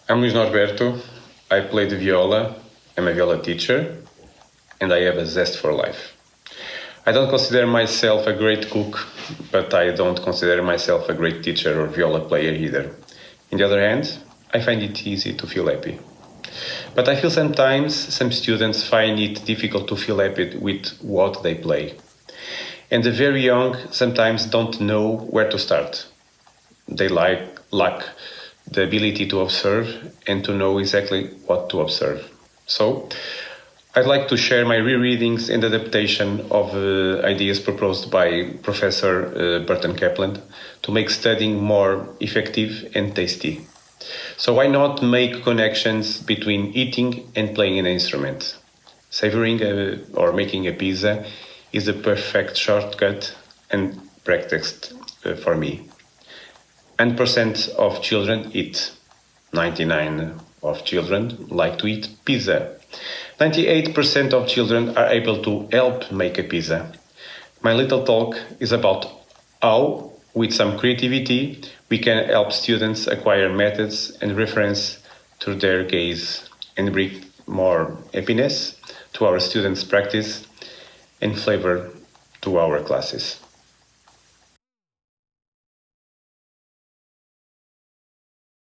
I'm Luís Norberto. I play the viola. I'm a viola teacher, and I have a zest for life. I don't consider myself a great cook, but I don't consider myself a great teacher or viola player either. On the other hand, I find it easy to feel happy. But I feel sometimes some students find it difficult to feel happy with what they play. And the very young sometimes don't know where to start. They lack the ability to observe and to know exactly what to observe. So, I'd like to share my rereadings and adaptation of ideas proposed by Professor Burton Kaplan to make studying more effective and tasty. So why not make connections between eating and playing an instrument? Savoring or making a pizza is the perfect shortcut and pretext for me. 100% of children eat. 99% of children like to eat pizza. 98% of children are able to help make a pizza. My little talk is about how, with some creativity, we can help students acquire methods and reference through their gaze and bring more happiness to our students' practice and flavor to our classes.